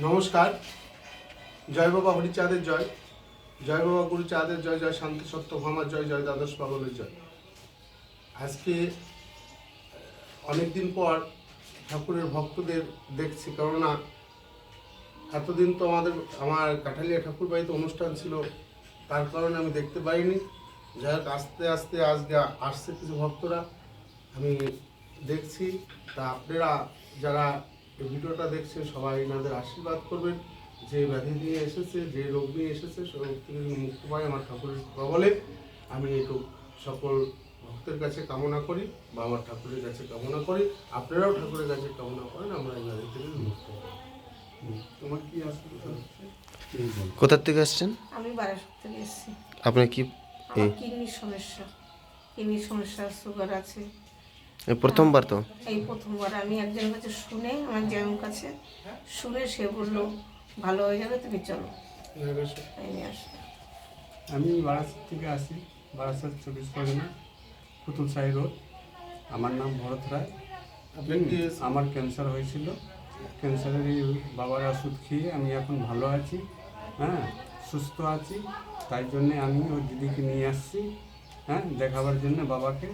নমস্কার। জয় বাবা হরিচাঁদের জয়, জয় বাবা গুরুচাঁদের জয়, জয় শান্তি সত্য ভামার জয়, জয় দ্বাদশ পাগলের জয়। আজকে অনেকদিন পর ঠাকুরের ভক্তদের দেখছি, কেননা এতদিন তো আমার কাঠালিয়া ঠাকুর বাড়িতে অনুষ্ঠান ছিল, তার কারণে আমি দেখতে পাইনি। যাই হোক, আস্তে আস্তে আজকে আসছে কিছু ভক্তরা, আমি দেখছি। তা আপনারা যারা এই ভিডিওটা দেখছেন সবাই এনাদের আশীর্বাদ করবেন। যে ব্যাধি নিয়ে এসেছে, যে রোগ নিয়ে এসেছে, সে রোগ থেকে মুক্তি পায় আমার ঠাকুরের কৃপা বলে আমি একটু সকল ভক্তের কাছে কামনা করি বা আমার ঠাকুরের কাছে কামনা করি। আপনারাও ঠাকুরের কাছে কামনা করেন আমরা এই ব্যাধি থেকে মুক্ত হই। তোমার কি অসুবিধা হচ্ছে? কোথা থেকে আসছেন? আমি বারাসাত থেকে এসেছি। আপনার কি আমার কিডনির সমস্যা, সুগার আছে। প্রথমবার তো? এই প্রথমবার আমি একজনের কাছে শুনে, আমার জ্যামের কাছে শুনে সে বললো ভালো হয়ে যাবে, তুমি চলো। তাই নিয়ে আসলাম। আমি বারাসাত থেকে আসি, বারাসাত 24 পরগনা, কুতুবশাহী রোড। আমার নাম ভরত রায়। আমার ক্যান্সার হয়েছিল, ক্যান্সারের এই বাবার ওষুধ খেয়ে আমি এখন ভালো আছি, সুস্থ আছি। তাই জন্যে আমি ওই দিদিকে নিয়ে আসছি দেখাবার জন্য বাবাকে।